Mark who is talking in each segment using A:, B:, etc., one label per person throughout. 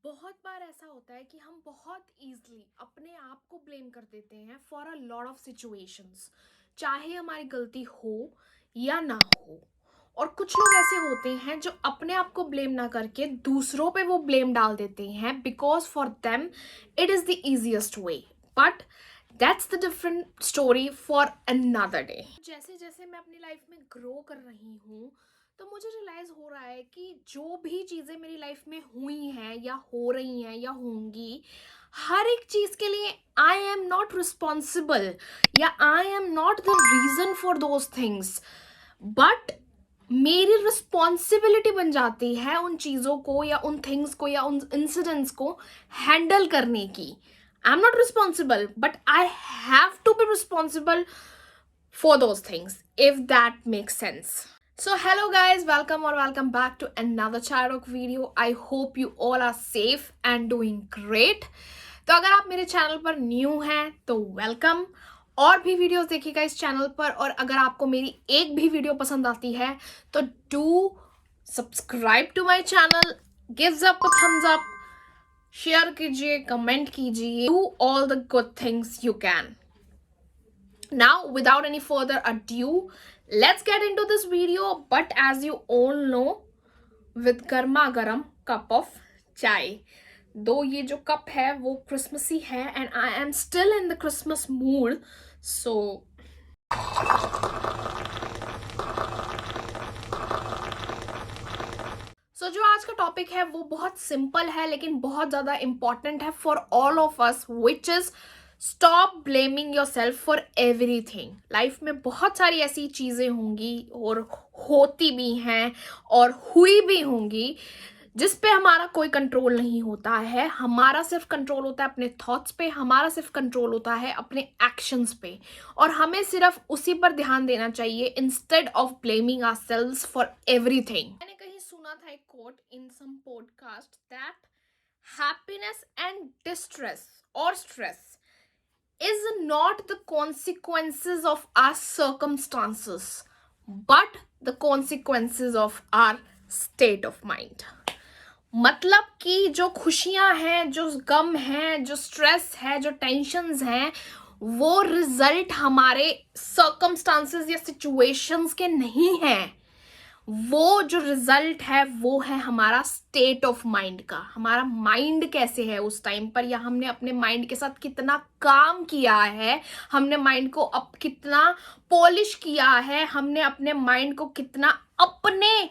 A: बहुत बार ऐसा होता है कि हम बहुत इजीली अपने आप को ब्लेम कर देते हैं for a lot of situations, चाहे हमारी गलती हो या ना हो। और कुछ लोग ऐसे होते हैं जो अपने आप को ब्लेम ना करके दूसरों पे वो ब्लेम डाल देते हैं because for them it is the easiest way. But that's the different story for another day. जैसे जैसे मैं अपनी लाइफ में ग्रो कर रही हूँ तो मुझे रियलाइज हो रहा है कि जो भी चीज़ें मेरी लाइफ में हुई हैं या हो रही हैं या होंगी, हर एक चीज़ के लिए आई एम नॉट रिस्पॉन्सिबल या आई am not the reason for those things. But मेरी रिस्पॉन्सिबिलिटी बन जाती है उन चीज़ों को या उन थिंग्स को या उन इंसिडेंट्स को हैंडल करने की। I am not responsible but I have to be responsible for those things, if that makes sense. So hello guys, welcome back to another Charok video. I hope you all are safe and doing great. तो अगर आप मेरे channel पर new हैं तो welcome, और भी videos देखिएगा इस चैनल पर। और अगर आपको मेरी एक भी वीडियो पसंद आती है तो do subscribe to my channel, gives up a thumbs up, share कीजिए, कमेंट कीजिए, do all the good things you can. Now, without any further ado, let's get into this video. But as you all know, with garma garam cup of chai. दो ये जो cup है वो Christmassy है and I am still in the Christmas mood. So जो आज का topic है वो बहुत सिंपल है लेकिन बहुत ज़्यादा इम्पॉर्टेंट है for all of us, which is stop blaming your self for everything. Life में बहुत सारी ऐसी चीज़ें होंगी और होती भी हैं और हुई भी होंगी जिस पे हमारा कोई कंट्रोल नहीं होता है. हमारा सिर्फ कंट्रोल होता है अपने थॉट्स पे, हमारा सिर्फ कंट्रोल होता है अपने एक्शंस पे, और हमें सिर्फ उसी पर ध्यान देना चाहिए instead of blaming ourselves for everything. मैंने कहीं सुना था एक quote in some podcast that happiness and distress और stress is not the consequences of our circumstances but the consequences of our state of mind. मतलब कि जो खुशियां हैं, जो गम हैं, जो स्ट्रेस है, जो टेंशन्स हैं, वो रिजल्ट हमारे सर्कमस्टांसेस या सिचुएशंस के नहीं हैं. वो जो रिजल्ट है वो है हमारा स्टेट ऑफ माइंड का. हमारा माइंड कैसे है उस टाइम पर, या हमने अपने माइंड के साथ कितना काम किया है, हमने माइंड को अब कितना पॉलिश किया है, हमने अपने माइंड को कितना अपने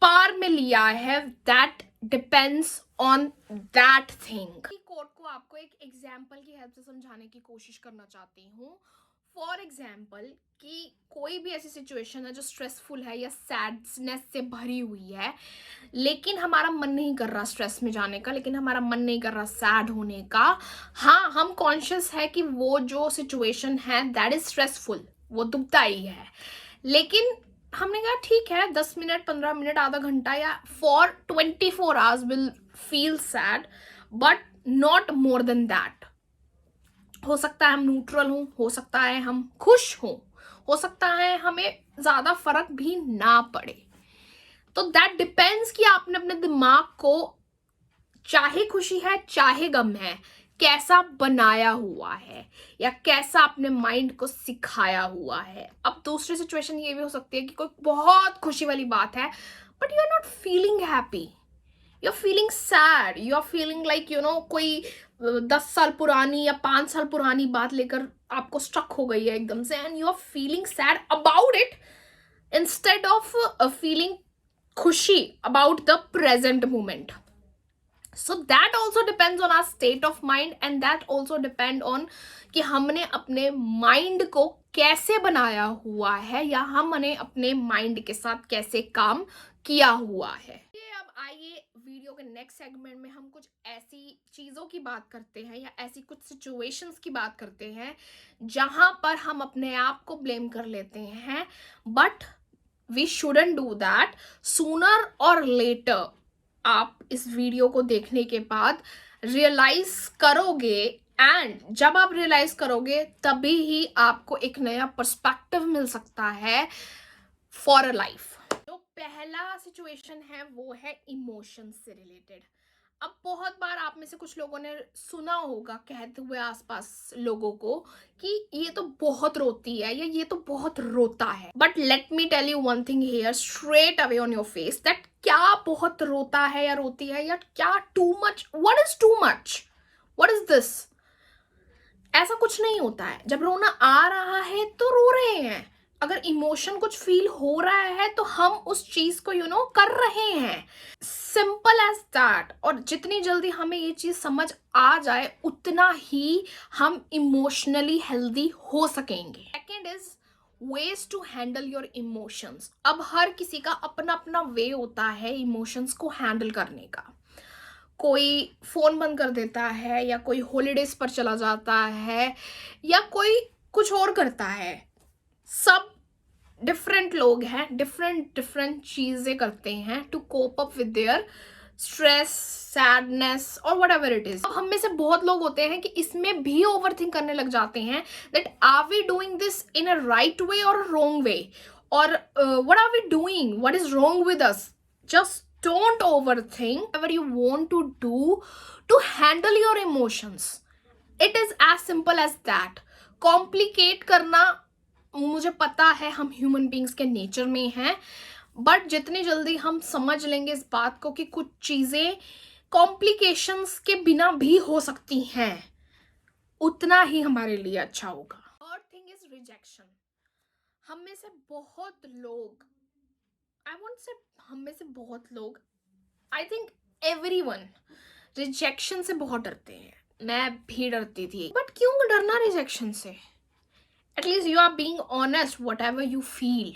A: पार में लिया है. That depends on that thing. Quote को आपको एक एग्जाम्पल की हेल्प से समझाने की कोशिश करना चाहती हूँ. फॉर एग्जाम्पल कि कोई भी ऐसी सिचुएशन है जो स्ट्रेसफुल है या सैडनेस से भरी हुई है, लेकिन हमारा मन नहीं कर रहा स्ट्रेस में जाने का, लेकिन हमारा मन नहीं कर रहा सैड होने का. हाँ, हम कॉन्शियस है कि वो जो सिचुएशन है दैट इज स्ट्रेसफुल, वो दुखदाई है, लेकिन हमने कहा ठीक है 10 मिनट, 15 मिनट, आधा घंटा या for 24 hours will feel sad, but not more than that. हो सकता है हम न्यूट्रल हों, हो सकता है हम खुश हों, हो सकता है हमें ज्यादा फर्क भी ना पड़े. तो दैट डिपेंड्स कि आपने अपने दिमाग को, चाहे खुशी है चाहे गम है, कैसा बनाया हुआ है या कैसा अपने माइंड को सिखाया हुआ है. अब दूसरी सिचुएशन ये भी हो सकती है कि कोई बहुत खुशी वाली बात है but you are not feeling happy, you are feeling sad, you are feeling like कोई 10 साल पुरानी या 5 साल पुरानी बात लेकर आपको स्ट्रक हो गई है एकदम से, and you are feeling sad about it instead of feeling खुशी about the present moment. So that also depends on our state of mind and that also depend on कि हमने अपने माइंड को कैसे बनाया हुआ है या हमने अपने माइंड के साथ कैसे काम किया हुआ है. अब आइए वीडियो के नेक्स्ट सेगमेंट में हम कुछ ऐसी चीज़ों की बात करते हैं या ऐसी कुछ सिचुएशंस की बात करते हैं जहां पर हम अपने आप को ब्लेम कर लेते हैं. But we shouldn't do that. Sooner और लेटर आप इस वीडियो को देखने के बाद रियलाइज करोगे, एंड जब आप रियलाइज करोगे तभी ही आपको एक नया पर्सपेक्टिव मिल सकता है फॉर अ लाइफ. जो पहला सिचुएशन है वो है इमोशंस से रिलेटेड. अब बहुत बार आप में से कुछ लोगों ने सुना होगा कहते हुए आसपास लोगों को कि ये तो बहुत रोती है या ये तो बहुत रोता है, but let me tell you one thing here straight away on your face, that क्या बहुत रोता है या रोती है या क्या too much, what is too much, what is this. ऐसा कुछ नहीं होता है। जब रोना आ रहा है तो रो रहे हैं, अगर इमोशन कुछ फील हो रहा है तो हम उस चीज को कर रहे हैं, सिंपल एज दैट। और जितनी जल्दी हमें ये चीज समझ आ जाए उतना ही हम इमोशनली हेल्दी हो सकेंगे। Second is ways to handle your emotions. अब हर किसी का अपना अपना वे होता है इमोशंस को हैंडल करने का। कोई फोन बंद कर देता है, या कोई हॉलीडेज पर चला जाता है, या कोई कुछ और करता है। सब डिफरेंट लोग हैं, डिफरेंट डिफरेंट चीजें करते हैं to cope up with their stress, sadness और वट एवर इट इज। अब हम में से बहुत लोग होते हैं कि इसमें भी ओवरथिंक करने लग जाते हैं that are we doing this in a right way और रॉन्ग वे, और what are we doing, what is wrong with us. Just don't overthink whatever you want to do to handle your emotions. It is as simple as that. Complicate करना मुझे पता है हम human beings के nature में हैं, but जितनी जल्दी हम समझ लेंगे इस बात को कि कुछ चीजें कॉम्प्लिकेशंस के बिना भी हो सकती हैं, उतना ही हमारे लिए अच्छा होगा। और थिंग इज रिजेक्शन। हम में से बहुत लोग, आई वोंट से हम में से बहुत लोग, आई थिंक एवरीवन रिजेक्शन से बहुत डरते हैं। मैं भी डरती थी, बट क्यों डरना रिजेक्शन से? At least you are being honest whatever you feel.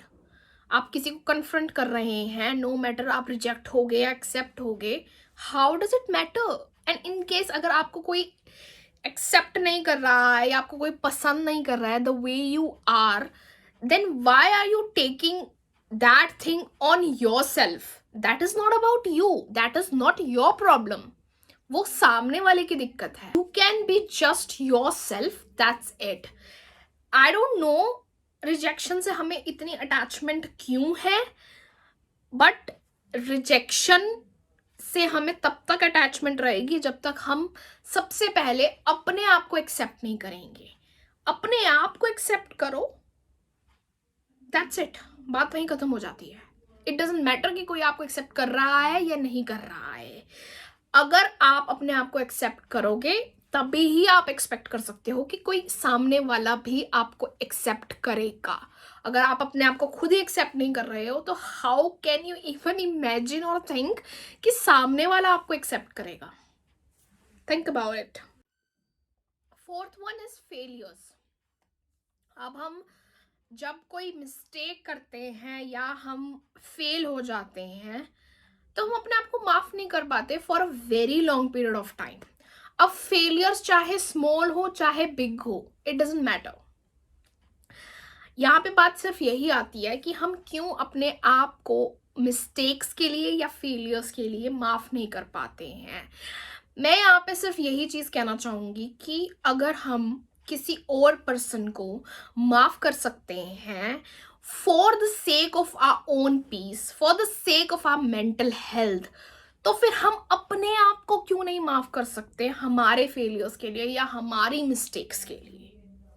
A: आप किसी को कन्फ्रंट कर रहे हैं, नो मैटर आप रिजेक्ट हो गए या एक्सेप्ट हो गए, how does it matter? And in case अगर आपको कोई एक्सेप्ट नहीं कर रहा है या आपको कोई पसंद नहीं कर रहा है the way you are, then why are you taking that thing on yourself? That is not about you, that is not your problem. वो सामने वाले की दिक्कत है। You can be just yourself, that's it. I don't know rejection से हमें इतनी attachment क्यों है, but rejection से हमें तब तक attachment रहेगी जब तक हम सबसे पहले अपने आप को accept नहीं करेंगे। अपने आप को accept करो, that's it. बात वहीं खत्म हो जाती है। इट डजंट मैटर कि कोई आपको एक्सेप्ट कर रहा है या नहीं कर रहा है। अगर आप अपने आप को एक्सेप्ट करोगे तभी ही आप एक्सपेक्ट कर सकते हो कि कोई सामने वाला भी आपको एक्सेप्ट करेगा। अगर आप अपने आप को खुद ही एक्सेप्ट नहीं कर रहे हो तो how can you even imagine और थिंक कि सामने वाला आपको एक्सेप्ट करेगा? Think about it. Fourth one is failures. अब हम जब कोई मिस्टेक करते हैं या हम फेल हो जाते हैं तो हम अपने आप को माफ नहीं कर पाते for a very long period of time. अब फेलियर्स चाहे स्मॉल हो चाहे बिग हो, इट डजंट मैटर। यहाँ पे बात सिर्फ यही आती है कि हम क्यों अपने आप को मिस्टेक्स के लिए या फेलियर्स के लिए माफ नहीं कर पाते हैं। मैं यहाँ पे सिर्फ यही चीज कहना चाहूंगी कि अगर हम किसी और पर्सन को माफ कर सकते हैं for the sake of our own peace, for the sake of our mental health, तो फिर हम अपने आप को क्यों नहीं माफ कर सकते हमारे फेलियर्स के लिए या हमारी मिस्टेक्स के लिए?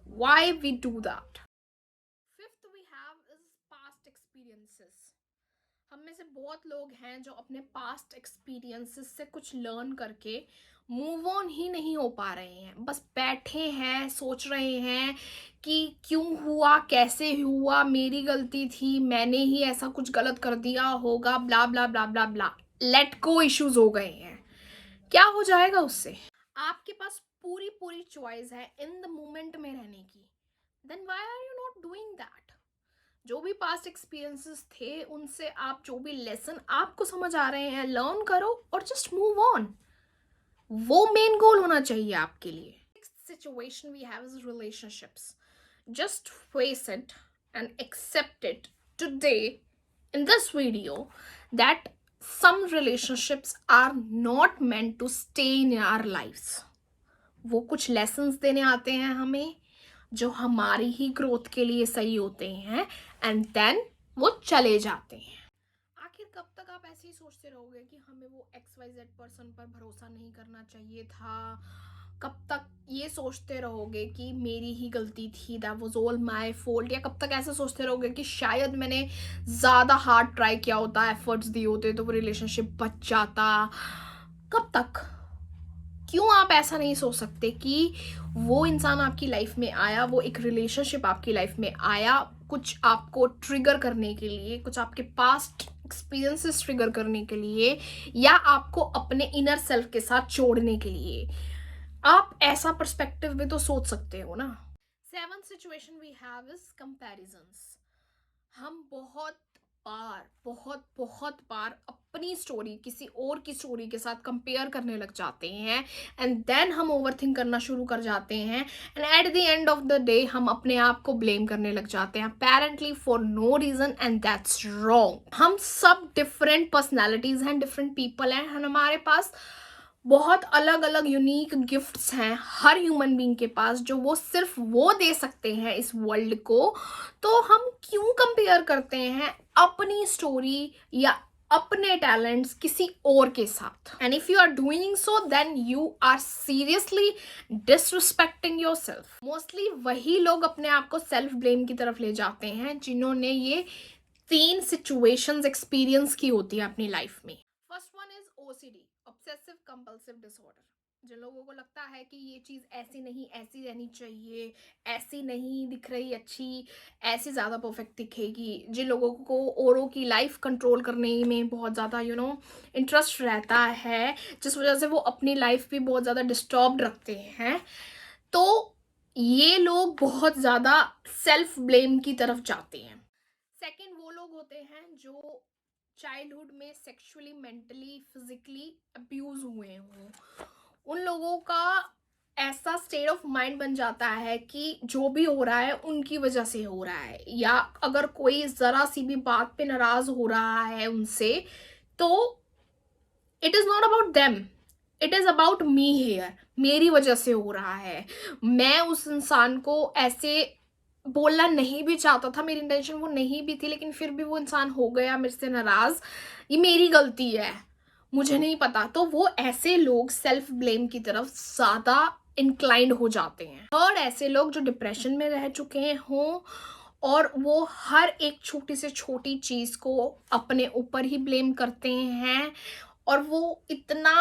A: Why we do that? Fifth we have is past experiences. हम में से बहुत लोग हैं जो अपने पास्ट एक्सपीरियंसेस से कुछ लर्न करके मूव ऑन ही नहीं हो पा रहे हैं। बस बैठे हैं, सोच रहे हैं कि क्यों हुआ, कैसे हुआ, मेरी गलती थी, मैंने ही ऐसा कुछ गलत कर दिया होगा, ब्ला ब्ला ब्ला ब्ला ब्ला। लेट गो इश्यूज हो गए हैं। क्या हो जाएगा उससे? आपके पास पूरी पूरी चॉइस है इन द मोमेंट में रहने की। Then why are you not doing that? जो भी पास्ट एक्सपीरियंसेस थे उनसे आप जो भी लेसन आपको समझ आ रहे हैं लर्न करो और जस्ट मूव ऑन। वो मेन गोल होना चाहिए आपके लिए। Next situation we have is relationships. Just face it and accept it today in this video that some relationships are not meant to stay in our lives. वो कुछ lessons देने आते हैं हमें जो हमारी ही ग्रोथ के लिए सही होते हैं एंड देन वो चले जाते हैं। आखिर कब तक आप ऐसे ही सोचते रहोगे कि हमें वो XYZ पर्सन पर भरोसा नहीं करना चाहिए था? कब तक ये सोचते रहोगे कि मेरी ही गलती थी, that was all my fault? या कब तक ऐसे सोचते रहोगे कि शायद मैंने ज़्यादा हार्ड ट्राई किया होता, एफर्ट्स दिए होते तो वो रिलेशनशिप बच जाता? कब तक? क्यों आप ऐसा नहीं सोच सकते कि वो इंसान आपकी लाइफ में आया, वो एक रिलेशनशिप आपकी लाइफ में आया कुछ आपको ट्रिगर करने के लिए, कुछ आपके पास्ट एक्सपीरियंसेस ट्रिगर करने के लिए, या आपको अपने इनर सेल्फ के साथ जोड़ने के लिए? आप ऐसा पर्सपेक्टिव भी तो सोच सकते हो ना। 7th situation we have is comparisons. हम बहुत बहुत बार अपनी स्टोरी किसी और की स्टोरी के साथ कंपेयर करने लग जाते हैं, एंड देन हम ओवरथिंक करना शुरू कर जाते हैं, and at the end of the day हम अपने आप को ब्लेम करने लग जाते हैं apparently for no reason, and that's wrong. हम सब डिफरेंट पर्सनैलिटीज हैं, डिफरेंट पीपल हैं, हमारे पास बहुत अलग अलग यूनिक गिफ्ट्स हैं हर ह्यूमन बीइंग के पास, जो वो सिर्फ वो दे सकते हैं इस वर्ल्ड को। तो हम क्यों कंपेयर करते हैं अपनी स्टोरी या अपने टैलेंट्स किसी और के साथ? And if you are doing so then you are seriously disrespecting yourself. Mostly वही लोग अपने आप को सेल्फ ब्लेम की तरफ ले जाते हैं जिन्होंने ये 3 सिचुएशंस एक्सपीरियंस की होती है अपनी लाइफ में। First one is OCD, obsessive compulsive disorder. जिन लोगों को लगता है कि ये चीज़ ऐसी नहीं, ऐसी रहनी चाहिए, ऐसी नहीं दिख रही अच्छी, ऐसी ज़्यादा परफेक्ट दिखेगी। जिन लोगों को औरों की लाइफ कंट्रोल करने में बहुत ज़्यादा इंटरेस्ट रहता है, जिस वजह से वो अपनी लाइफ भी बहुत ज़्यादा डिस्टर्ब्ड रखते हैं, तो ये लोग बहुत ज़्यादा सेल्फ ब्लेम की तरफ जाते हैं। सेकंड वो लोग होते हैं जो चाइल्डहुड में सेक्सुअली, मेंटली, फिजिकली अब्यूज हुए हों। उन लोगों का ऐसा स्टेट ऑफ माइंड बन जाता है कि जो भी हो रहा है उनकी वजह से हो रहा है, या अगर कोई ज़रा सी भी बात पे नाराज हो रहा है उनसे, तो it is not about them, it is about me here. मेरी वजह से हो रहा है। मैं उस इंसान को ऐसे बोलना नहीं भी चाहता था, मेरी इंटेंशन वो नहीं भी थी, लेकिन फिर भी वो इंसान हो गया मेरे से नाराज, ये मेरी गलती है, मुझे नहीं पता। तो वो ऐसे लोग सेल्फ ब्लेम की तरफ ज़्यादा इंक्लाइंड हो जाते हैं। और ऐसे लोग जो डिप्रेशन में रह चुके हों और वो हर एक छोटी से छोटी चीज़ को अपने ऊपर ही ब्लेम करते हैं, और वो इतना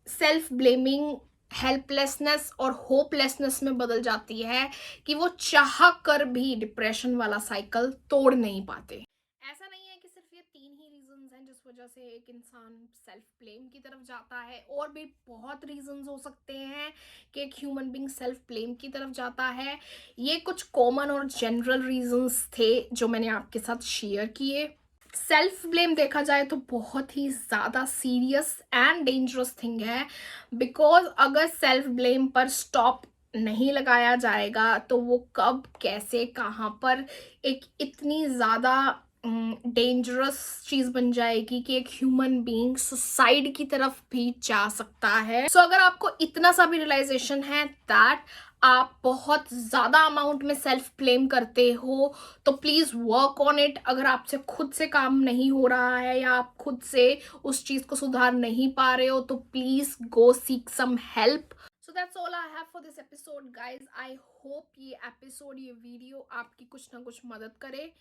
A: सेल्फ ब्लेमिंग, हेल्पलेसनेस और होपलेसनेस में बदल जाती है कि वो चाह कर भी डिप्रेशन वाला साइकिल तोड़ नहीं पाते। ऐसा नहीं है कि सिर्फ ये 3 ही रीजंस हैं जिस वजह से एक इंसान सेल्फ ब्लेम की तरफ जाता है, और भी बहुत रीजंस हो सकते हैं कि एक ह्यूमन बीइंग सेल्फ ब्लेम की तरफ जाता है। ये कुछ कॉमन और जनरल रीजंस थे जो मैंने आपके साथ शेयर किए। सेल्फ ब्लेम देखा जाए तो बहुत ही ज़्यादा सीरियस एंड डेंजरस थिंग है, बिकॉज अगर सेल्फ ब्लेम पर स्टॉप नहीं लगाया जाएगा तो वो कब, कैसे, कहाँ पर एक इतनी ज़्यादा डेंजरस चीज़ बन जाएगी कि एक ह्यूमन बीइंग सुसाइड की तरफ भी जा सकता है। सो अगर आपको इतना सा भी रियलाइजेशन है दैट आप बहुत ज़्यादा अमाउंट में सेल्फ ब्लेम करते हो, तो प्लीज़ वर्क ऑन इट। अगर आपसे खुद से काम नहीं हो रहा है या आप खुद से उस चीज़ को सुधार नहीं पा रहे हो, तो please go seek some help. So that's all I have for this episode guys. I hope ये एपिसोड, ये वीडियो आपकी कुछ ना कुछ मदद करे।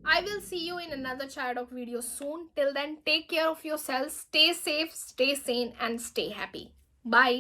A: I will see you in another Childok video soon. Till then, take care of yourselves, stay safe, stay sane, and stay happy. Bye.